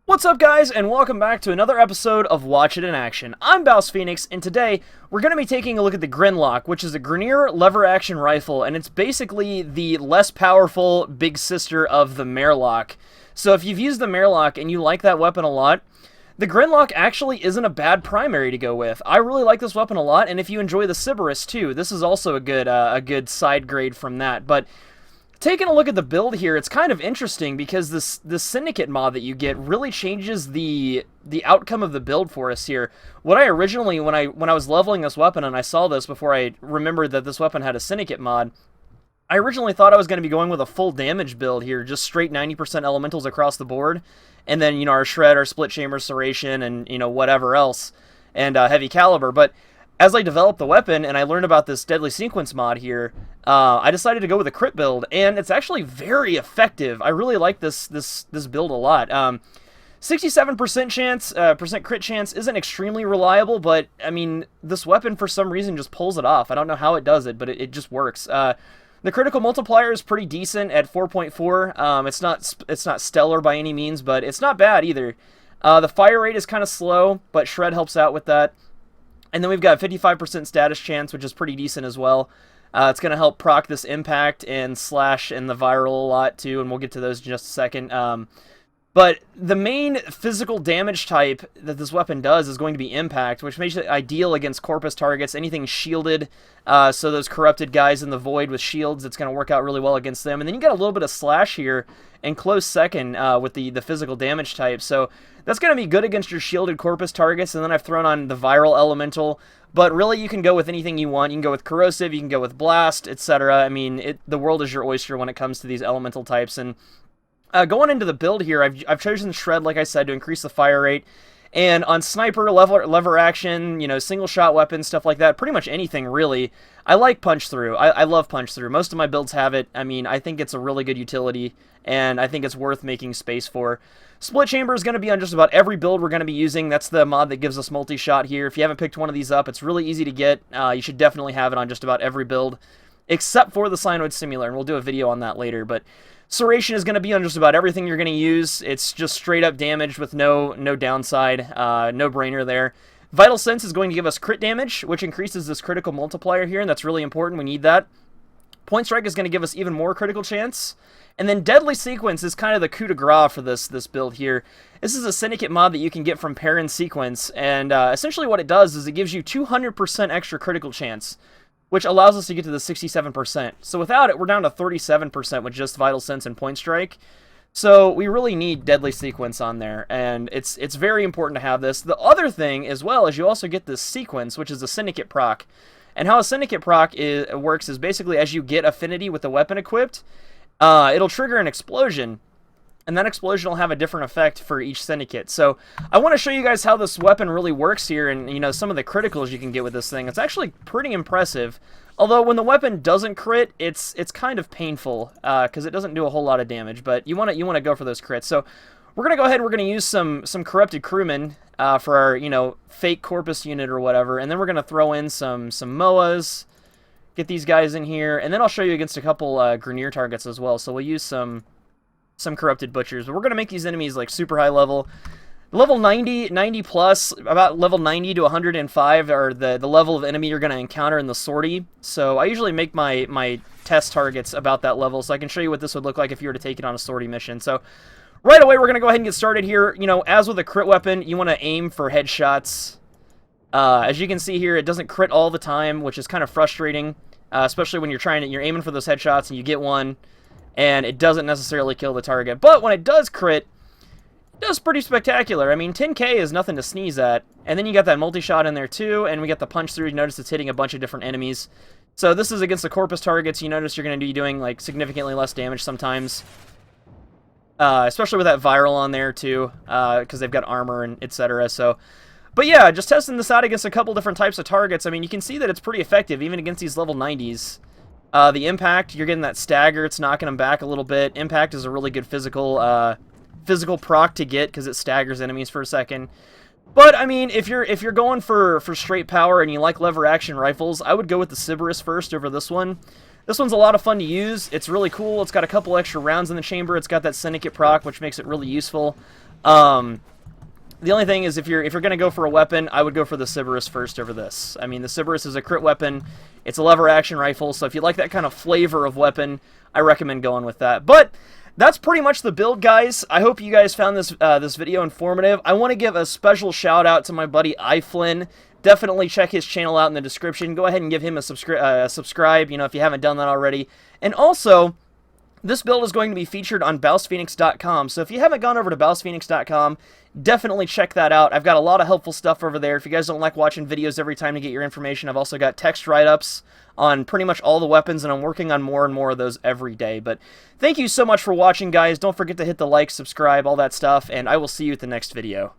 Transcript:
What's up, guys, and welcome back to another episode of Watch It in Action. I'm BouseFeenux, and today we're going to be taking a look at the Grinlok, which is a Grineer lever-action rifle, and it's basically the less powerful big sister of the Merlock. So if you've used the Merlock and you like that weapon a lot, the Grinlok actually isn't a bad primary to go with. I really like this weapon a lot, and if you enjoy the Sybaris too, this is also a good side grade from that. But taking a look at the build here, it's kind of interesting because this Syndicate mod that you get really changes the outcome of the build for us here. What I originally, when I was leveling this weapon and I saw this before I remembered that this weapon had a Syndicate mod, I originally thought I was going to be going with a full damage build here, just straight 90% elementals across the board, and then, you know, our shred, our split chamber serration, and, you know, whatever else, and heavy caliber. But as I developed the weapon and I learned about this deadly sequence mod here, I decided to go with a crit build, and it's actually very effective. I really like this build a lot. 67% chance, percent crit chance isn't extremely reliable, but I mean, this weapon for some reason just pulls it off. I don't know how it does it, but it just works. The critical multiplier is pretty decent at 4.4. It's not stellar by any means, but it's not bad either. The fire rate is kind of slow, but shred helps out with that. And then we've got 55% status chance, which is pretty decent as well. It's going to help proc this impact and slash and the viral a lot too, and we'll get to those in just a second. But the main physical damage type that this weapon does is going to be impact, which makes it ideal against corpus targets, anything shielded. So those corrupted guys in the void with shields, it's going to work out really well against them. And then you got a little bit of slash here and close second with the physical damage type. So that's going to be good against your shielded corpus targets. And then I've thrown on the viral elemental. But really, you can go with anything you want. You can go with corrosive, you can go with blast, etc. I mean, the world is your oyster when it comes to these elemental types. And going into the build here, I've chosen shred, like I said, to increase the fire rate. And on sniper, lever action, you know, single shot weapons, stuff like that, pretty much anything really. I like punch through. I love punch through. Most of my builds have it. I mean, I think it's a really good utility, and I think it's worth making space for. Split chamber is going to be on just about every build we're going to be using. That's the mod that gives us multi-shot here. If you haven't picked one of these up, it's really easy to get. You should definitely have it on just about every build, except for the Cyanoid Simulator, and we'll do a video on that later. But serration is going to be on just about everything you're going to use. It's just straight up damage with no downside, no brainer there. Vital Sense is going to give us crit damage, which increases this critical multiplier here, and that's really important. We need that. Point Strike is going to give us even more critical chance. And then Deadly Sequence is kind of the coup de grace for this build here. This is a Syndicate mod that you can get from Parent Sequence, and essentially what it does is it gives you 200% extra critical chance, which allows us to get to the 67%. So without it, we're down to 37% with just Vital Sense and Point Strike. So we really need Deadly Sequence on there, and it's very important to have this. The other thing as well is you also get this Sequence, which is a Syndicate proc. And how a Syndicate proc works is basically as you get affinity with the weapon equipped, it'll trigger an explosion, and that explosion will have a different effect for each Syndicate. So I want to show you guys how this weapon really works here, and you know, some of the criticals you can get with this thing. It's actually pretty impressive. Although when the weapon doesn't crit, it's kind of painful because it doesn't do a whole lot of damage. But you want to go for those crits. So we're gonna go ahead and we're gonna use some corrupted crewmen for our, you know, fake corpus unit or whatever, and then we're gonna throw in some MOAs. Get these guys in here, and then I'll show you against a couple Grineer targets as well. So we'll use some corrupted butchers, but we're gonna make these enemies like super high level. Level 90 plus, about level 90 to 105 are the level of enemy you're going to encounter in the sortie. So I usually make my test targets about that level, so I can show you what this would look like if you were to take it on a sortie mission. So right away, we're going to go ahead and get started here. You know, as with a crit weapon, you want to aim for headshots. As you can see here, it doesn't crit all the time, which is kind of frustrating, especially when you're aiming for those headshots and you get one, and it doesn't necessarily kill the target. But when it does crit, does pretty spectacular. I mean, 10k is nothing to sneeze at. And then you got that multi-shot in there too, and we got the punch through. You notice it's hitting a bunch of different enemies. So this is against the corpus targets. You notice you're going to be doing like significantly less damage sometimes. Especially with that viral on there too, because they've got armor and etc. So, but yeah, just testing this out against a couple different types of targets. I mean, you can see that it's pretty effective even against these level 90s. The impact, you're getting that stagger. It's knocking them back a little bit. Impact is a really good physical proc to get because it staggers enemies for a second. But I mean, if you're going for straight power and you like lever action rifles, I would go with the Sybaris first over this one. This one's a lot of fun to use. It's really cool. It's got a couple extra rounds in the chamber. It's got that Syndicate proc, which makes it really useful. The only thing is, if you're going to go for a weapon, I would go for the Sybaris first over this. I mean, the Sybaris is a crit weapon. It's a lever action rifle, so if you like that kind of flavor of weapon, I recommend going with that. But that's pretty much the build, guys. I hope you guys found this this video informative. I want to give a special shout out to my buddy iFlynn. Definitely check his channel out in the description. Go ahead and give him a subscribe, you know, if you haven't done that already. And also, this build is going to be featured on BouseFeenux.com, so if you haven't gone over to BouseFeenux.com, definitely check that out. I've got a lot of helpful stuff over there. If you guys don't like watching videos every time to get your information, I've also got text write-ups on pretty much all the weapons, and I'm working on more and more of those every day. But thank you so much for watching, guys. Don't forget to hit the like, subscribe, all that stuff, and I will see you at the next video.